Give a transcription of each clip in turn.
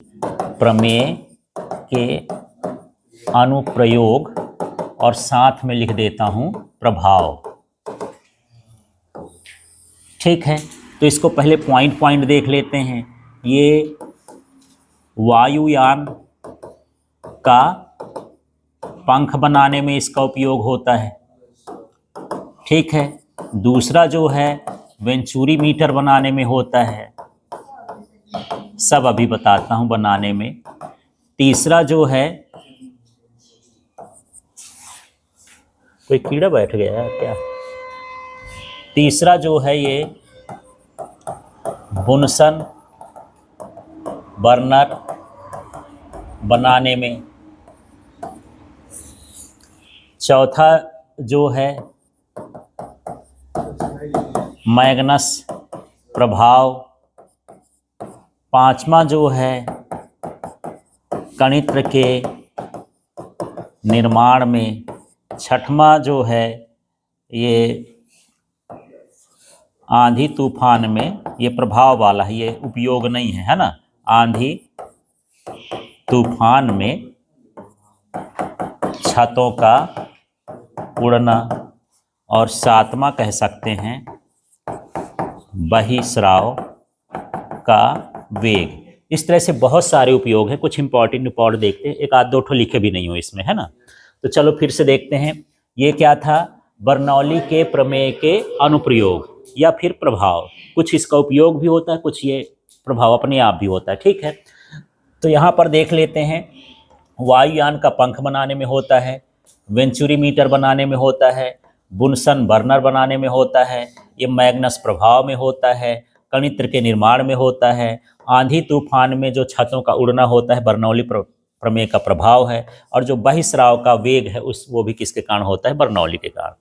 प्रमेय के अनुप्रयोग और साथ में लिख देता हूं प्रभाव। ठीक है, तो इसको पहले पॉइंट पॉइंट देख लेते हैं। ये वायुयान का पंख बनाने में इसका उपयोग होता है। ठीक है, दूसरा जो है वेंचुरी मीटर बनाने में होता है, सब अभी बताता हूं बनाने में। तीसरा जो है, कोई कीड़ा बैठ गया है क्या? तीसरा जो है ये बुनसन बर्नर बनाने में। चौथा जो है मैग्नस प्रभाव। पांचवा जो है कणित्र के निर्माण में। छठवां जो है ये आंधी तूफान में, ये प्रभाव वाला है, ये उपयोग नहीं है, है ना। आंधी तूफान में छतों का उड़ना। और सातवां कह सकते हैं बहिस्राव का वेग। इस तरह से बहुत सारे उपयोग हैं। कुछ इंपॉर्टेंट देखते हैं, एक आध दो ठो लिखे भी नहीं हो इसमें, है ना। तो चलो फिर से देखते हैं। ये क्या था? बर्नौली के प्रमेय के अनुप्रयोग या फिर प्रभाव। कुछ इसका उपयोग भी होता है, कुछ ये प्रभाव अपने आप भी होता है। ठीक है, तो यहाँ पर देख लेते हैं। वायुयान का पंख बनाने में होता है, वेंचुरी मीटर बनाने में होता है, बुनसन बर्नर बनाने में होता है, ये मैग्नस प्रभाव में होता है, कणित्र के निर्माण में होता है, आंधी तूफान में जो छतों का उड़ना होता है बर्नौली प्रमेय का प्रभाव है, और जो बहिस्राव का वेग है वो भी किसके कारण होता है? बर्नौली के कारण।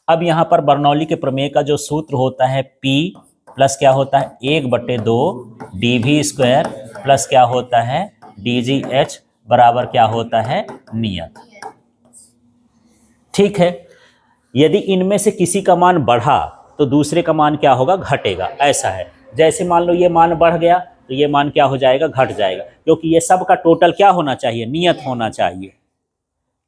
अब यहाँ पर बर्नौली के प्रमेय का जो सूत्र होता है P प्लस क्या होता है? 1/2 dv² प्लस क्या होता है? dgh बराबर क्या होता है? नियत। ठीक है, यदि इनमें से किसी का मान बढ़ा तो दूसरे का मान क्या होगा? घटेगा। ऐसा है, जैसे मान लो ये मान बढ़ गया तो ये मान क्या हो जाएगा? घट जाएगा, क्योंकि ये सब का टोटल क्या होना चाहिए? नियत होना चाहिए।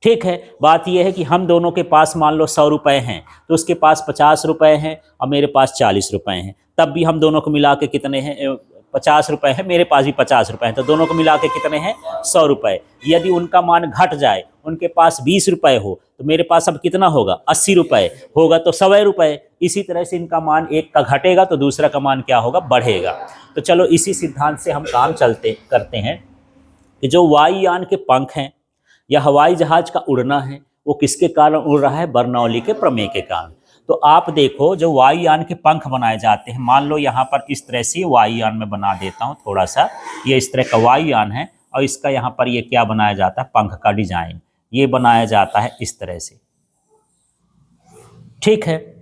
ठीक है, बात यह है कि हम दोनों के पास मान लो 100 रुपए हैं, तो उसके पास 50 रुपए हैं और मेरे पास 40 रुपए हैं, तब भी हम दोनों को मिला के कितने हैं? 50 रुपए हैं, मेरे पास भी 50 रुपए हैं, तो दोनों को मिला के कितने हैं? 100 रुपए। यदि उनका मान घट जाए, उनके पास 20 रुपए हो, तो मेरे पास अब कितना होगा? 80 रुपए होगा, तो 100 रुपए। इसी तरह से इनका मान एक का घटेगा तो दूसरा का मान क्या होगा? बढ़ेगा। तो चलो इसी सिद्धांत से हम काम करते हैं कि जो वायुयान के पंख हैं या हवाई जहाज का उड़ना है, वो किसके कारण उड़ रहा है? बर्नौली के प्रमेय के कारण। तो आप देखो, जो वायुयान के पंख बनाए जाते हैं, मान लो यहाँ पर इस तरह से वायुयान में बना देता हूँ थोड़ा सा। ये इस तरह का वायुयान है और इसका यहाँ पर ये क्या बनाया जाता है? पंख का डिजाइन ये बनाया जाता है इस तरह से। ठीक है,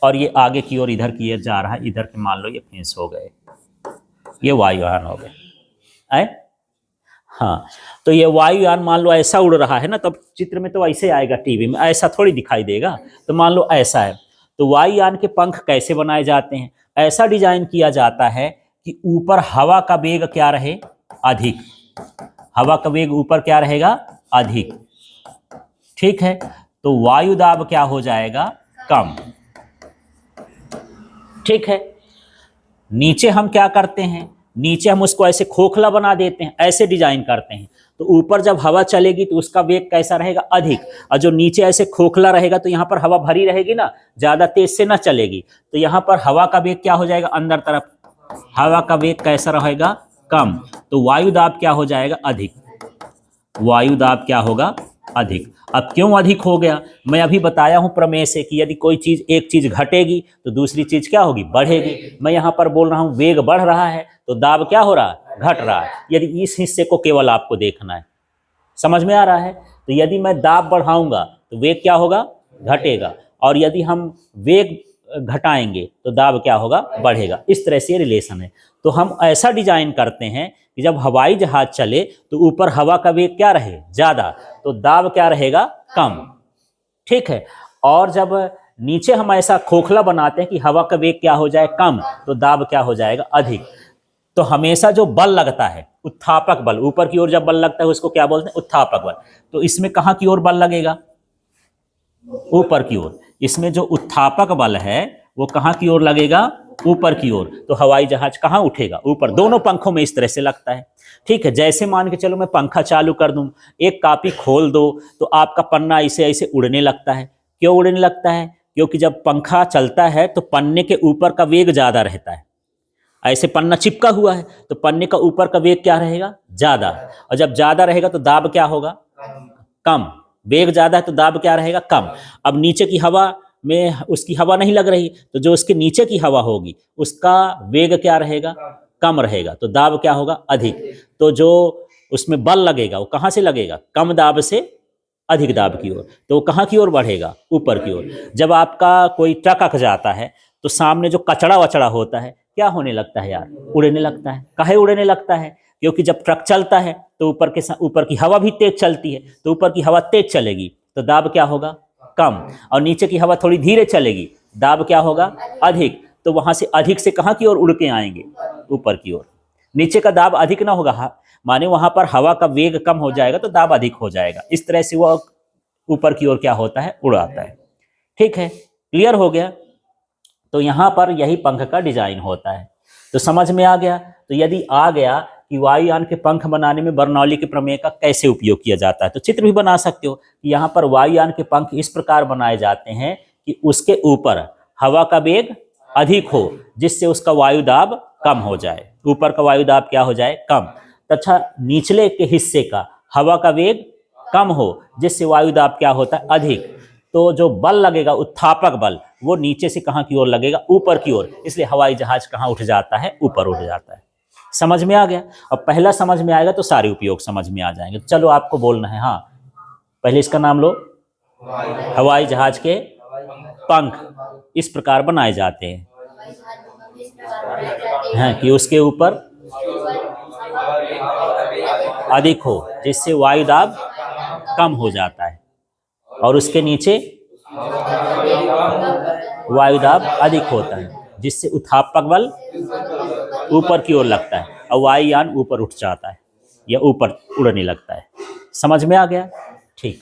और ये आगे की ओर इधर की ओर जा रहा है, इधर के मान लो ये फिंस हो गए, ये वायुयान हो गए। हाँ, तो ये वायुयान मान लो ऐसा उड़ रहा है ना, तब चित्र में तो ऐसे आएगा, टीवी में ऐसा थोड़ी दिखाई देगा। तो मान लो ऐसा है, तो वायुयान के पंख कैसे बनाए जाते हैं? ऐसा डिजाइन किया जाता है कि ऊपर हवा का वेग क्या रहे? अधिक। हवा का वेग ऊपर क्या रहेगा? अधिक। ठीक है, तो वायु दाब क्या हो जाएगा? कम। ठीक है, नीचे हम क्या करते हैं? नीचे हम उसको ऐसे खोखला बना देते हैं, ऐसे डिजाइन करते हैं। तो ऊपर जब हवा चलेगी तो उसका वेग कैसा रहेगा? अधिक। और जो नीचे ऐसे खोखला रहेगा तो यहाँ पर हवा भरी रहेगी ना, ज्यादा तेज से ना चलेगी, तो यहाँ पर हवा का वेग क्या हो जाएगा? अंदर तरफ हवा का वेग कैसा रहेगा? कम। तो वायु दाब क्या हो जाएगा? अधिक। वायु दाब क्या होगा? अधिक। अब क्यों अधिक हो गया? मैं अभी बताया हूं प्रमेय से कि यदि कोई चीज, एक चीज घटेगी तो दूसरी चीज क्या होगी? बढ़ेगी। मैं यहां पर बोल रहा हूं वेग बढ़ रहा है तो दाब क्या हो रहा है? घट रहा है। यदि इस हिस्से को केवल आपको देखना है, समझ में आ रहा है? तो यदि मैं दाब बढ़ाऊंगा तो वेग क्या होगा? घटेगा, और यदि हम वेग घटाएंगे तो दाब क्या होगा? बढ़ेगा। इस तरह से रिलेशन है। तो हम ऐसा डिजाइन करते हैं कि जब हवाई जहाज चले तो ऊपर हवा का वेग क्या रहे? ज्यादा, तो दाब क्या रहेगा? कम। ठीक है, और जब नीचे हम ऐसा खोखला बनाते हैं कि हवा का वेग क्या हो जाए? कम, तो दाब क्या हो जाएगा? अधिक। तो हमेशा जो बल लगता है, उत्थापक बल, ऊपर की ओर जब बल लगता है उसको क्या बोलते हैं? उत्थापक बल। तो इसमें कहाँ की ओर बल लगेगा? ऊपर की ओर। इसमें जो उत्थापक बल है वो कहाँ की ओर लगेगा? ऊपर की ओर। तो हवाई जहाज कहाँ उठेगा? ऊपर। दोनों पंखों में इस तरह से लगता है। ठीक है, जैसे मान के चलो मैं पंखा चालू कर दूं, एक कापी खोल दो, तो आपका पन्ना ऐसे ऐसे उड़ने लगता है। क्यों उड़ने लगता है? क्योंकि जब पंखा चलता है तो पन्ने के ऊपर का वेग ज्यादा रहता है। ऐसे पन्ना चिपका हुआ है तो पन्ने का ऊपर का वेग क्या रहेगा? ज्यादा। और जब ज्यादा रहेगा तो दाब क्या होगा? कम। वेग ज्यादा है तो दाब क्या रहेगा? कम। अब नीचे की हवा में उसकी हवा नहीं लग रही, तो जो उसके नीचे की हवा होगी उसका वेग क्या रहेगा? कम रहेगा। तो दाब क्या होगा? अधिक। तो जो उसमें बल लगेगा वो कहाँ से लगेगा? कम दाब से अधिक दाब की ओर। तो वो कहाँ की ओर बढ़ेगा? ऊपर की ओर। जब आपका कोई ट्रक अक जाता है तो सामने जो कचड़ा वचड़ा होता है क्या होने लगता है यार? उड़ने लगता है। काहे उड़ने लगता है? क्योंकि जब ट्रक चलता है तो ऊपर की हवा भी तेज चलती है, तो ऊपर की हवा तेज चलेगी तो दाब क्या होगा? कम। और नीचे की हवा थोड़ी धीरे चलेगी, दाब क्या होगा? अधिक। तो वहां से अधिक से कहाँ की ओर उड़ के आएंगे? ऊपर की ओर। नीचे का दाब अधिक ना होगा, माने वहां पर हवा का वेग कम हो जाएगा तो दाब अधिक हो जाएगा। इस तरह से वह ऊपर की ओर क्या होता है? उड़ाता है। ठीक है, क्लियर हो गया? तो यहां पर यही पंख का डिजाइन होता है। तो समझ में आ गया? तो यदि आ गया कि वायुयान के पंख बनाने में बर्नौली के प्रमेय का कैसे उपयोग किया जाता है, तो चित्र भी बना सकते हो कि यहाँ पर वायुयान के पंख इस प्रकार बनाए जाते हैं कि उसके ऊपर हवा का वेग अधिक हो, जिससे उसका वायुदाब कम हो जाए। ऊपर का वायुदाब क्या हो जाए? कम। तथा निचले के हिस्से का हवा का वेग कम हो, जिससे वायुदाब क्या होता है? अधिक। तो जो बल लगेगा, उत्थापक बल, वो नीचे से कहाँ की ओर लगेगा? ऊपर की ओर। इसलिए हवाई जहाज कहाँ उठ जाता है? ऊपर उठ जाता है। समझ में आ गया? अब पहला समझ में आएगा तो सारे उपयोग समझ में आ जाएंगे। चलो आपको बोलना है। हाँ, पहले इसका नाम लो। हवाई जहाज के पंख इस प्रकार बनाए जाते हैं, हैं कि उसके ऊपर अधिक हो, जिससे वायुदाब कम हो जाता है, और उसके नीचे वायुदाब अधिक होता है, जिससे उत्थापक बल ऊपर की ओर लगता है और वायुयान ऊपर उठ जाता है या ऊपर उड़ने लगता है। समझ में आ गया? ठीक।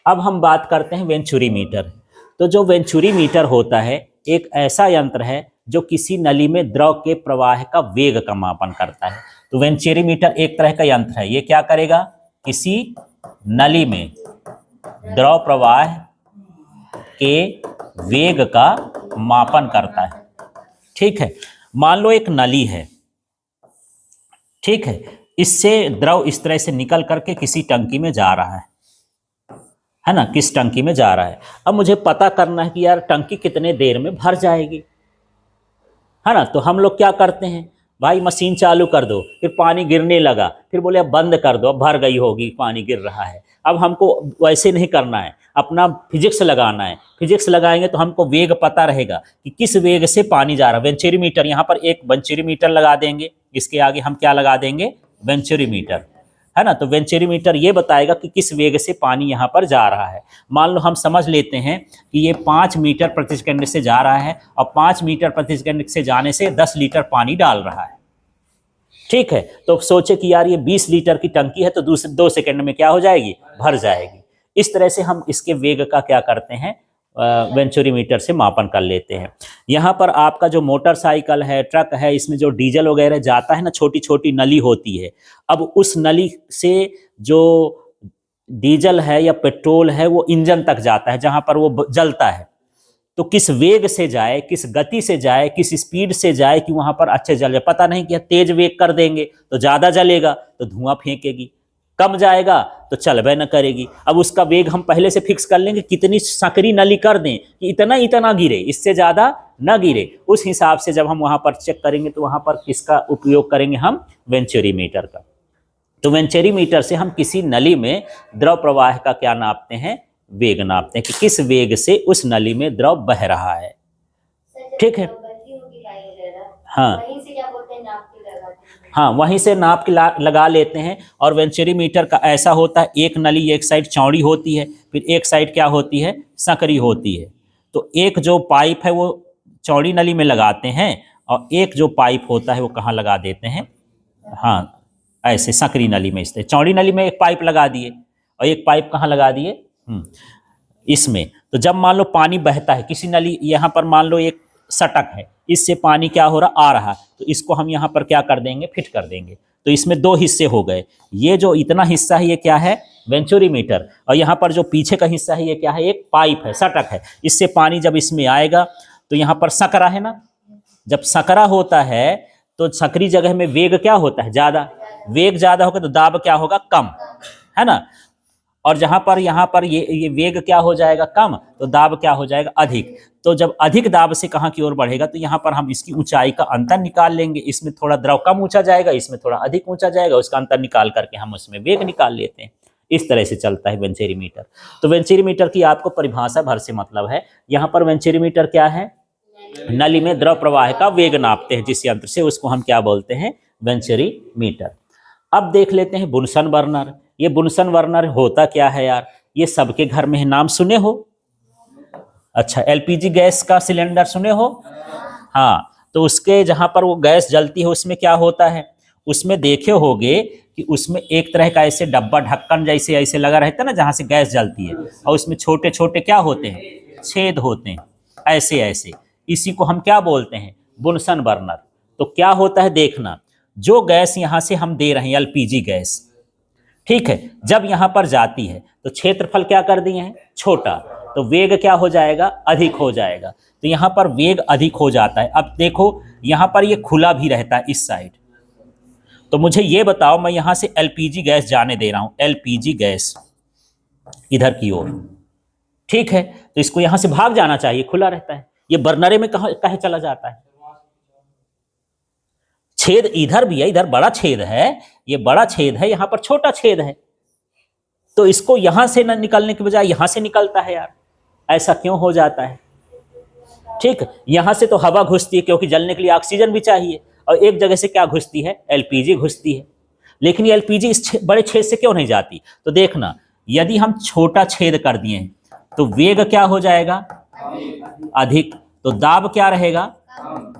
अब हम बात करते हैं वेंचुरी मीटर। तो जो वेंचुरी मीटर होता है एक ऐसा यंत्र है जो किसी नली में द्रव के प्रवाह का वेग का मापन करता है। तो वेंचुरी मीटर एक तरह का यंत्र है। ये क्या करेगा? किसी नली में द्रव प्रवाह के वेग का मापन करता है। ठीक है, मान लो एक नली है, ठीक है, इससे द्रव इस तरह से निकल करके किसी टंकी में जा रहा है ना, किस टंकी में जा रहा है। अब मुझे पता करना है कि यार टंकी कितने देर में भर जाएगी, है ना। तो हम लोग क्या करते हैं, भाई मशीन चालू कर दो, फिर पानी गिरने लगा, फिर बोले अब बंद कर दो, अब भर गई होगी, पानी गिर रहा है। अब हमको वैसे नहीं करना है, अपना फिजिक्स लगाना है। फिजिक्स लगाएंगे तो हमको वेग पता रहेगा कि किस वेग से पानी जा रहा है। वेंचुरी मीटर, यहाँ पर एक वेंचुरी मीटर लगा देंगे, इसके आगे हम क्या लगा देंगे? वेंचुरी मीटर, है ना। तो वेंचुरी मीटर ये बताएगा कि किस वेग से पानी यहाँ पर जा रहा है। मान लो हम समझ लेते हैं कि ये 5 मीटर प्रति सेकंड से जा रहा है और 5 मीटर प्रति सेकंड से जाने से 10 लीटर पानी डाल रहा है। ठीक है, तो सोचे कि यार ये 20 लीटर की टंकी है तो 2 सेकंड में क्या हो जाएगी? भर जाएगी। इस तरह से हम इसके वेग का क्या करते हैं? वेंचुरी मीटर से मापन कर लेते हैं। यहाँ पर आपका जो मोटरसाइकिल है, ट्रक है, इसमें जो डीजल वगैरह जाता है ना, छोटी छोटी नली होती है। अब उस नली से जो डीजल है या पेट्रोल है वो इंजन तक जाता है, जहाँ पर वो जलता है। तो किस वेग से जाए, किस गति से जाए, किस स्पीड से जाए कि वहाँ पर अच्छे जल जाए। पता नहीं कि तेज वेग कर देंगे तो ज़्यादा जलेगा तो धुआं फेंकेगी, कम जाएगा तो चलबे न करेगी। अब उसका वेग हम पहले से फिक्स कर लेंगे, कितनी सकरी नली कर दें कि इतना इतना गिरे, इससे ज़्यादा न गिरे। उस हिसाब से जब हम वहाँ पर चेक करेंगे तो वहाँ पर किसका उपयोग करेंगे? हम वेंचुरी मीटर का। तो वेंचुरी मीटर से हम किसी नली में द्रव प्रवाह का क्या नापते हैं? वेग नापते हैं कि किस वेग से उस नली में द्रव बह रहा है। ठीक है, हाँ हाँ, वहीं से नाप के लगा लेते हैं। और वेंचुरी मीटर का ऐसा होता है, एक नली एक साइड चौड़ी होती है, फिर एक साइड क्या होती है? संकरी होती है। तो एक जो पाइप है वो चौड़ी नली में लगाते हैं और एक जो पाइप होता है वो कहाँ लगा देते हैं, हाँ ऐसे संकरी नली में, इस चौड़ी नली में एक पाइप लगा दिए और एक पाइप कहाँ लगा दिए, इसमें। तो जब मान लो पानी बहता है किसी नली, यहाँ पर मान लो एक सटक है, इससे पानी क्या हो रहा, आ रहा, तो इसको हम यहाँ पर क्या कर देंगे, फिट कर देंगे। तो इसमें दो हिस्से हो गए, ये जो इतना हिस्सा है ये क्या है, वेंचुरीमीटर, और यहाँ पर जो पीछे का हिस्सा है ये क्या है, एक पाइप है, सटक है। इससे पानी जब इसमें आएगा तो यहाँ पर सकरा है ना, जब सकरा होता है तो सकरी जगह में वेग क्या होता है, ज़्यादा, वेग ज़्यादा होगा तो दाब क्या होगा, कम, है ना। और जहाँ पर यहाँ पर ये वेग क्या हो जाएगा, कम, तो दाब क्या हो जाएगा, अधिक। तो जब अधिक दाब से कहाँ की ओर बढ़ेगा तो यहाँ पर हम इसकी ऊंचाई का अंतर निकाल लेंगे, इसमें थोड़ा द्रव कम ऊंचा जाएगा, इसमें थोड़ा अधिक ऊंचा जाएगा, उसका अंतर निकाल करके हम उसमें वेग निकाल लेते हैं। इस तरह से चलता है वेंचुरीमीटर। तो वेंचुरीमीटर की आपको परिभाषा भर से मतलब है, यहाँ पर वेंचुरीमीटर क्या है, नली में द्रव प्रवाह का वेग नापते हैं जिस यंत्र से, उसको हम क्या बोलते हैं, वेंचुरीमीटर। अब देख लेते हैं बुनसन बर्नर। ये बुनसन बर्नर होता क्या है यार, ये सबके घर में है, नाम सुने हो, अच्छा एलपीजी गैस का सिलेंडर सुने हो, हाँ, तो उसके जहां पर वो गैस जलती है उसमें क्या होता है, उसमें देखे होगे कि उसमें एक तरह का ऐसे डब्बा ढक्कन जैसे ऐसे लगा रहता है ना, जहां से गैस जलती है, और उसमें छोटे छोटे क्या होते हैं, छेद होते हैं, ऐसे ऐसे, इसी को हम क्या बोलते हैं, बुनसन बर्नर। तो क्या होता है देखना, जो गैस यहां से हम दे रहे हैं एलपीजी गैस, ठीक है, जब यहां पर जाती है तो क्षेत्रफल क्या कर दिए हैं, छोटा, तो वेग क्या हो जाएगा, अधिक हो जाएगा। तो यहां पर वेग अधिक हो जाता है। अब देखो यहां पर ये खुला भी रहता है इस साइड, तो मुझे ये बताओ, मैं यहां से एलपीजी गैस जाने दे रहा हूं, एलपीजी गैस इधर की ओर, ठीक है, तो इसको यहां से भाग जाना चाहिए, खुला रहता है, ये बर्नरे में कहाँ चला जाता है, छेद इधर भी है, इधर बड़ा छेद है, ये बड़ा छेद है, यहां पर छोटा छेद है, तो इसको यहां से न निकलने के बजाय यहां से निकलता है यार, ऐसा क्यों हो जाता है, ठीक। यहां से तो हवा घुसती है क्योंकि जलने के लिए ऑक्सीजन भी चाहिए, और एक जगह से क्या घुसती है, एलपीजी घुसती है, लेकिन ये एलपीजी इस बड़े छेद से क्यों नहीं जाती, तो देखना, यदि हम छोटा छेद कर दिए हैं तो वेग क्या हो जाएगा, अधिक, तो दाब क्या रहेगा,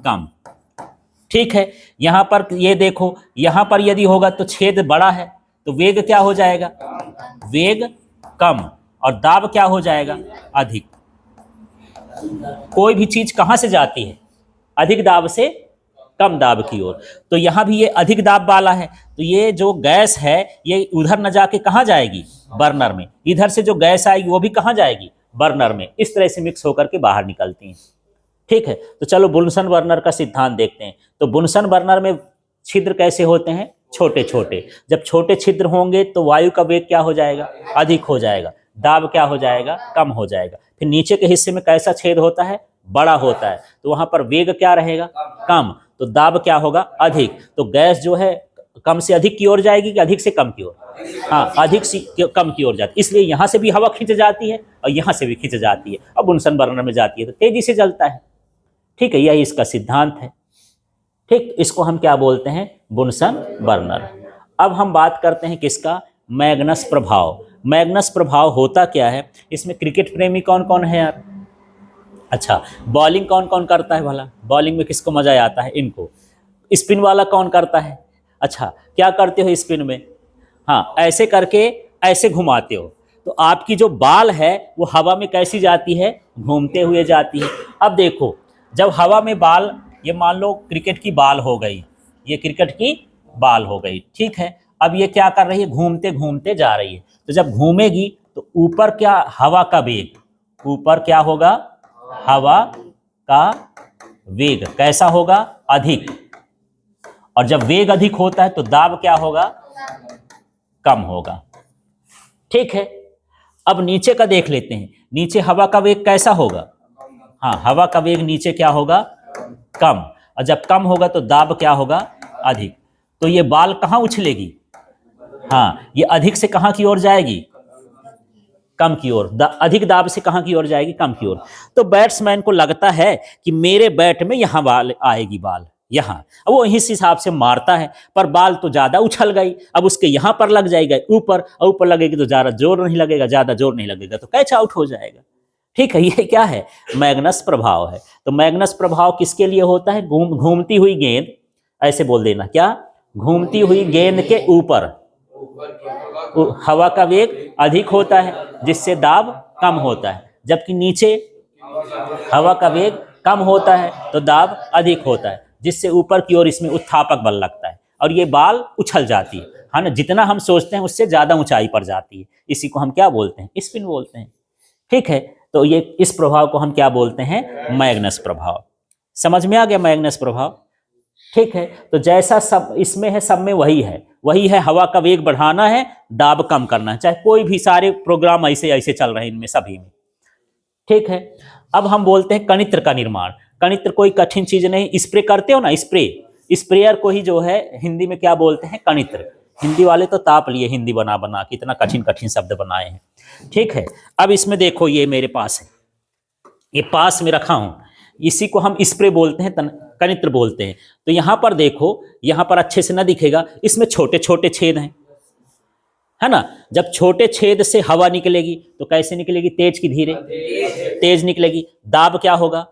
कम, ठीक है। यहां पर ये देखो, यहां पर यदि होगा तो छेद बड़ा है तो वेग क्या हो जाएगा, वेग कम, और दाब क्या हो जाएगा, अधिक। कोई भी चीज कहां से जाती है, अधिक दाब से कम दाब की ओर, तो यहां भी ये अधिक दाब वाला है, तो ये जो गैस है ये उधर न जाके कहां जाएगी, बर्नर में, इधर से जो गैस आएगी वो भी कहां जाएगी, बर्नर में, इस तरह से मिक्स होकर के बाहर निकलती हैं, ठीक है। तो चलो बुनसन बर्नर का सिद्धांत देखते हैं। तो बुनसन बर्नर में छिद्र कैसे होते हैं, छोटे छोटे, जब छोटे छिद्र होंगे तो वायु का वेग क्या हो जाएगा, अधिक हो जाएगा, दाब क्या हो जाएगा, कम हो जाएगा। फिर नीचे के हिस्से में कैसा छेद होता है, बड़ा होता है, तो वहां पर वेग क्या रहेगा, कम, तो दाब क्या होगा, अधिक। तो गैस जो है कम से अधिक की ओर जाएगी कि अधिक से कम की ओर, हाँ अधिक से कम की ओर जाती, इसलिए यहाँ से भी हवा खींच जाती है और यहाँ से भी खींच जाती है, और बुनसन बर्नर में जाती है तो तेजी से जलता है, ठीक है, यही इसका सिद्धांत है, ठीक। इसको हम क्या बोलते हैं, बुनसन बर्नर। अब हम बात करते हैं किसका, मैग्नस प्रभाव। मैग्नस प्रभाव होता क्या है, इसमें क्रिकेट प्रेमी कौन कौन है यार, अच्छा बॉलिंग कौन कौन करता है भला, बॉलिंग में किसको मजा आता है, इनको। स्पिन वाला कौन करता है, अच्छा क्या करते हो स्पिन में, हाँ ऐसे करके ऐसे घुमाते हो, तो आपकी जो बाल है वो हवा में कैसी जाती है, घूमते हुए जाती है। अब देखो जब हवा में बाल, ये मान लो क्रिकेट की बाल हो गई, ये क्रिकेट की बाल हो गई, ठीक है, अब ये क्या कर रही है, घूमते घूमते जा रही है, तो जब घूमेगी तो ऊपर क्या, हवा का वेग, ऊपर क्या होगा, हवा का वेग कैसा होगा, अधिक, और जब वेग अधिक होता है तो दाब क्या होगा, कम होगा, ठीक है। अब नीचे का देख लेते हैं, नीचे हवा का वेग कैसा होगा, हाँ हवा का वेग नीचे क्या होगा, कम, और जब कम होगा तो दाब क्या होगा, अधिक। तो ये बाल कहाँ उछलेगी, हाँ ये अधिक से कहाँ की ओर जाएगी, कम की ओर, अधिक दाब से कहाँ की ओर जाएगी, कम की ओर। तो बैट्समैन को लगता है कि मेरे बैट में यहाँ बाल आएगी, बाल यहाँ, अब वो इस हिसाब से मारता है, पर बाल तो ज्यादा उछल गई, अब उसके यहाँ पर लग जाएगा ऊपर, और ऊपर लगेगी तो ज्यादा जोर नहीं लगेगा, ज्यादा जोर नहीं लगेगा तो कैच आउट हो जाएगा। ठीक है, ये क्या है, मैग्नस प्रभाव है। तो मैग्नस प्रभाव किसके लिए होता है, घूमती हुई गेंद, ऐसे बोल देना, क्या, घूमती हुई गेंद के ऊपर हवा का वेग अधिक होता है जिससे दाब कम होता है, जबकि नीचे हवा का वेग कम होता है तो दाब अधिक होता है, जिससे ऊपर की ओर इसमें उत्थापक बल लगता है और ये बाल उछल जाती है ना, जितना हम सोचते हैं उससे ज्यादा ऊंचाई पर जाती है। इसी को हम क्या बोलते हैं, स्पिन बोलते हैं। ठीक है, तो ये इस प्रभाव को हम क्या बोलते हैं, मैग्नस प्रभाव। समझ में आ गया मैग्नस प्रभाव। ठीक है, तो जैसा सब इसमें है, सब में वही है, हवा का वेग बढ़ाना है, दाब कम करना है। चाहे कोई भी, सारे प्रोग्राम ऐसे ऐसे चल रहे हैं इनमें सभी में। ठीक है, अब हम बोलते हैं कणित्र का निर्माण। कणित्र कोई कठिन चीज नहीं, स्प्रे करते हो ना, स्प्रेयर को ही जो है हिंदी में क्या बोलते हैं, कणित्र। हिंदी वाले तो ताप लिए हिंदी बना बना के, इतना कठिन कठिन शब्द बनाए हैं। ठीक है, अब इसमें देखो, ये मेरे पास है, ये पास में रखा हूं, इसी को हम स्प्रे बोलते हैं, कणित्र बोलते हैं। तो यहां पर देखो, यहां पर अच्छे से ना दिखेगा, इसमें छोटे छोटे छेद हैं, है ना। जब छोटे छेद से हवा निकलेगी तो कैसे निकलेगी, तेज की धीरे, तेज निकलेगी, दाब क्या होगा,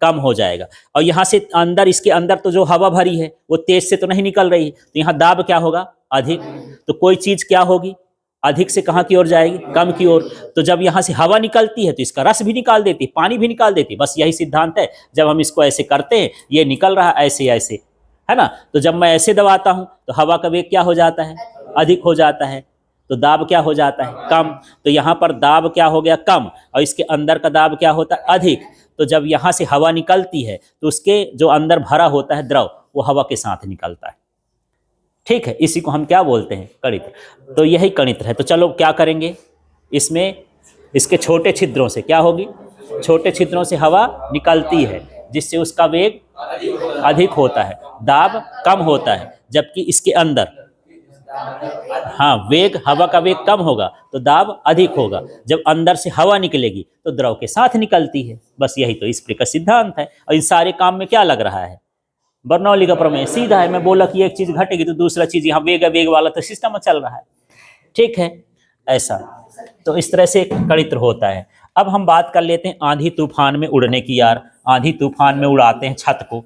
कम हो जाएगा। और यहां से अंदर, इसके अंदर तो जो हवा भरी है वो तेज से तो नहीं निकल रही, तो यहां दाब क्या होगा, अधिक। तो कोई चीज क्या होगी, अधिक से कहां की ओर जाएगी, कम की ओर। तो जब यहां से हवा निकलती है तो इसका रस भी निकाल देती, पानी भी निकाल देती। बस यही सिद्धांत है। जब हम इसको ऐसे करते हैं, ये निकल रहा ऐसे ऐसे, है ना। तो जब मैं ऐसे दबाता हूं तो हवा का वेग क्या हो जाता है, अधिक हो जाता है, तो दाब क्या हो जाता है, कम। तो यहां पर दाब क्या हो गया, कम, और इसके अंदर का दाब क्या होता है, अधिक। तो जब यहां से हवा निकलती है तो उसके जो अंदर भरा होता है द्रव, वो हवा के साथ निकलता है। ठीक है, इसी को हम क्या बोलते हैं, कणित्र। तो यही कणित्र है। तो चलो क्या करेंगे, इसमें इसके छोटे छिद्रों से क्या होगी, छोटे छिद्रों से हवा निकलती है जिससे उसका वेग अधिक होता है, दाब कम होता है। जबकि इसके अंदर, हाँ, वेग, हवा का वेग कम होगा तो दाब अधिक होगा। जब अंदर से हवा निकलेगी तो द्रव के साथ निकलती है। बस यही तो स्प्रे का सिद्धांत है। और इन सारे काम में क्या लग रहा है, बर्नौली का प्रमेय सीधा है। मैं बोला कि एक चीज घटेगी तो दूसरा चीज, यहाँ वेग वाला तो सिस्टम चल रहा है। ठीक है, ऐसा। तो इस तरह से कणित्र होता है। अब हम बात कर लेते हैं आंधी तूफान में उड़ने की। यार, आंधी तूफान में उड़ाते हैं छत को।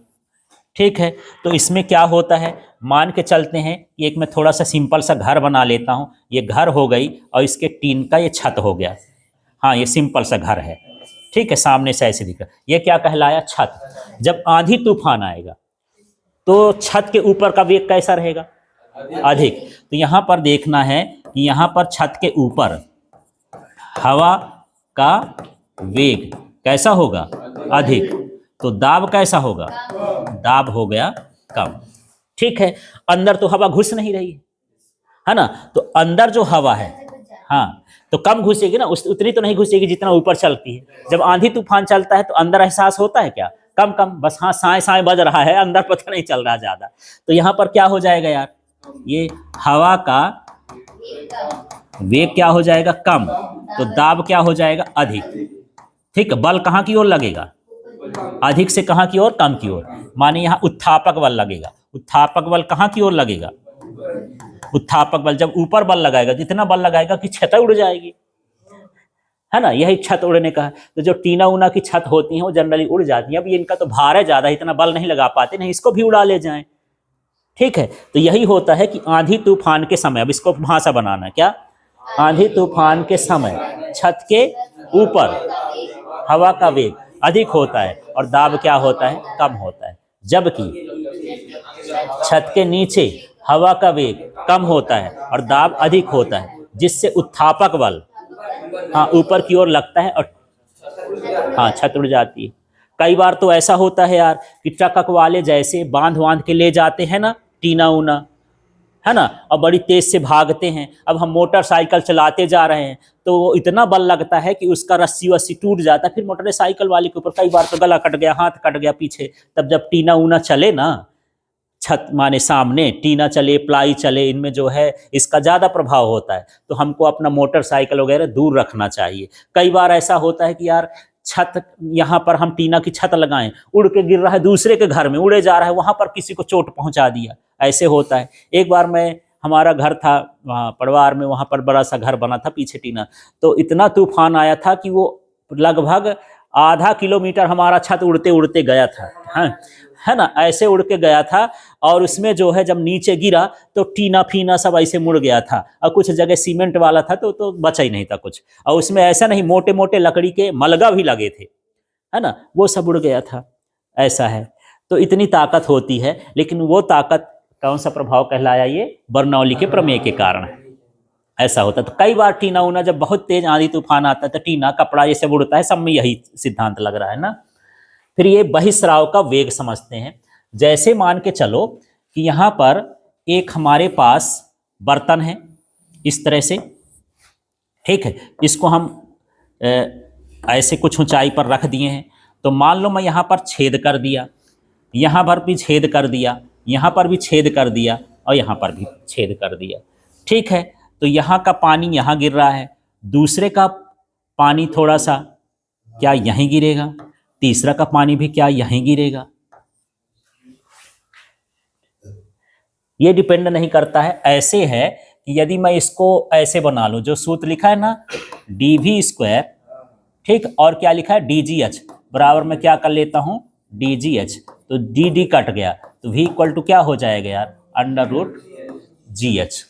ठीक है, तो इसमें क्या होता है, मान के चलते हैं कि एक मैं थोड़ा सा सिंपल सा घर बना लेता हूं। ये घर हो गई और इसके टीन का ये छत हो गया। हाँ, ये सिंपल सा घर है। ठीक है, सामने से ऐसे दिख रहा है, ये क्या कहलाया, छत। जब आंधी तूफान आएगा तो छत के ऊपर का वेग कैसा रहेगा, अधिक। तो यहां पर देखना है कि यहां पर छत के ऊपर हवा का वेग कैसा होगा, अधिक। तो दाब कैसा होगा, दाब हो गया कम। ठीक है, अंदर तो हवा घुस नहीं रही है ना, तो अंदर जो हवा है, हाँ, तो कम घुसेगी ना, उतनी तो नहीं घुसेगी जितना ऊपर चलती है। जब आंधी तूफान चलता है तो अंदर एहसास होता है क्या, कम कम, बस हाँ, साए साए बज रहा है, अंदर पता नहीं चल रहा ज्यादा। तो यहां पर क्या हो जाएगा यार, ये हवा का वेग क्या हो जाएगा, कम, तो दाब क्या हो जाएगा, अधिक। ठीक है, बल कहां की ओर लगेगा, अधिक से कहां की ओर, कम की ओर। माने यहां उत्थापक बल लगेगा। उत्थापक बल कहां की ओर लगेगा, उत्थापक बल जब ऊपर बल लगाएगा, जितना बल लगाएगा कि छत उड़ जाएगी, है ना। यही छत उड़ने का है। तो जो टीना उना की छत होती है वो जनरली उड़ जाती है। अब ये इनका तो भार है ज्यादा, इतना बल नहीं लगा पाते, नहीं इसको भी उड़ा ले जाएं। ठीक है, तो यही होता है कि आंधी तूफान के समय, अब इसको भाषा बनाना है क्या, आंधी तूफान के समय छत के ऊपर हवा का वेग अधिक होता है और दाब क्या होता है, कम होता है। जबकि छत के नीचे हवा का वेग कम होता है और दाब अधिक होता है, जिससे उत्थापक बल, हाँ, ऊपर की ओर लगता है और हाँ, छत उड़ जाती है। कई बार तो ऐसा होता है यार कि ट्रक वाले जैसे बांध बांध के ले जाते हैं ना टीना उना, है ना, और बड़ी तेज से भागते हैं। अब हम मोटरसाइकिल चलाते जा रहे हैं तो वो इतना बल लगता है कि उसका रस्सी वस्सी टूट जाता है। फिर मोटरसाइकिल वाले के ऊपर कई बार तो गला कट गया, हाथ कट गया पीछे। तब जब टीना ऊना चले ना, छत माने सामने टीना चले, प्लाई चले, इनमें जो है इसका ज़्यादा प्रभाव होता है। तो हमको अपना मोटरसाइकिल वगैरह दूर रखना चाहिए। कई बार ऐसा होता है कि यार छत, यहाँ पर हम टीना की छत लगाएं, उड़ के गिर रहा है दूसरे के घर में, उड़े जा रहा है, वहाँ पर किसी को चोट पहुँचा दिया, ऐसे होता है। एक बार हमारा घर था वहाँ पड़वार में, वहाँ पर बड़ा सा घर बना था पीछे टीना, तो इतना तूफान आया था कि वो लगभग आधा किलोमीटर हमारा छत उड़ते उड़ते गया था, हाँ, है ना, ऐसे उड़ के गया था। और उसमें जो है जब नीचे गिरा तो टीना फीना सब ऐसे मुड़ गया था, और कुछ जगह सीमेंट वाला था तो बचा ही नहीं था कुछ। और उसमें ऐसा नहीं, मोटे मोटे लकड़ी के मलगा भी लगे थे, है ना, वो सब उड़ गया था। ऐसा है। तो इतनी ताकत होती है, लेकिन वो ताकत कौन सा प्रभाव कहलाया, ये बर्नौली के प्रमेय के कारण है। ऐसा होता है। तो कई बार टीना उना जब बहुत तेज आंधी तूफान आता है तो टीना कपड़ा ये सब उड़ता है, सब में यही सिद्धांत लग रहा है ना। फिर ये बहिस्राव का वेग समझते हैं। जैसे मान के चलो कि यहाँ पर एक हमारे पास बर्तन है इस तरह से, ठीक है, इसको हम ऐसे कुछ ऊंचाई पर रख दिए हैं। तो मान लो मैं यहाँ पर छेद कर दिया, यहाँ पर भी छेद कर दिया, यहाँ पर भी छेद कर दिया, और यहाँ पर भी छेद कर दिया, ठीक है। तो यहाँ का पानी यहाँ गिर रहा है, दूसरे का पानी थोड़ा सा क्या यहीं गिरेगा, तीसरा का पानी भी क्या यहीं गिरेगा। ये डिपेंड नहीं करता है। ऐसे है कि यदि मैं इसको ऐसे बना लूं, जो सूत्र लिखा है ना dv², ठीक, और क्या लिखा है dgh बराबर मैं क्या कर लेता हूं dgh, तो dd कट गया तो v इक्वल टू क्या हो जाएगा यार, √gh।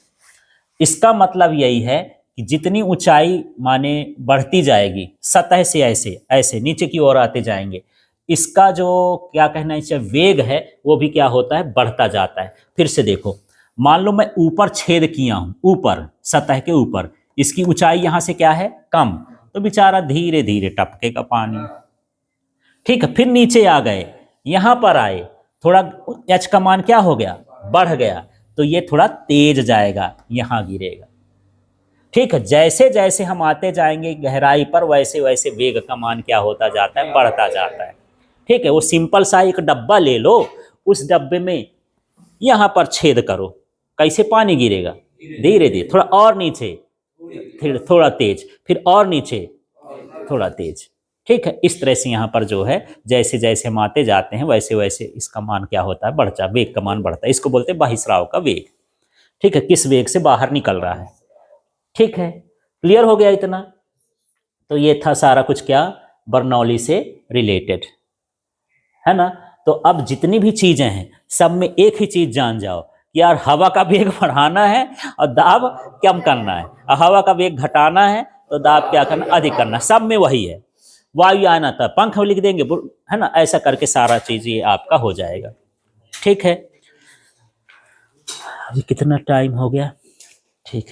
इसका मतलब यही है कि जितनी ऊंचाई माने बढ़ती जाएगी सतह से ऐसे ऐसे नीचे की ओर आते जाएंगे, इसका जो क्या कहना है वेग है वो भी क्या होता है, बढ़ता जाता है। फिर से देखो, मान लो मैं ऊपर छेद किया हूं, ऊपर सतह के ऊपर, इसकी ऊंचाई यहां से क्या है, कम, तो बेचारा धीरे धीरे टपकेगा पानी, ठीक है। फिर नीचे आ गए, यहां पर आए, थोड़ा h का मान क्या हो गया, बढ़ गया, तो ये थोड़ा तेज जाएगा, यहां गिरेगा, ठीक है। जैसे जैसे हम आते जाएंगे गहराई पर, वैसे वैसे वेग का मान क्या होता जाता है, बढ़ता जाता है, ठीक है। वो सिंपल सा एक डब्बा ले लो, उस डब्बे में यहां पर छेद करो, कैसे पानी गिरेगा, धीरे धीरे, थोड़ा और नीचे, फिर थोड़ा तेज, फिर और नीचे थोड़ा तेज, ठीक है। इस तरह से यहाँ पर जो है जैसे जैसे हम आते जाते हैं वैसे वैसे इसका मान क्या होता है, बढ़ता, वेग का मान बढ़ता है। इसको बोलते हैं बहिस्राव का वेग, ठीक है, किस वेग से बाहर निकल रहा है, ठीक है। क्लियर हो गया इतना। तो ये था सारा कुछ क्या, बर्नौली से रिलेटेड, है ना। तो अब जितनी भी चीजें हैं सब में एक ही चीज जान जाओ कि यार हवा का वेग बढ़ाना है और दाब कम करना है, और हवा का वेग घटाना है तो दाब क्या करना, अधिक करना, सब में वही है। वायुयान आता है, पंख लिख देंगे, है ना, ऐसा करके सारा चीज ये आपका हो जाएगा, ठीक है। अभी कितना टाइम हो गया।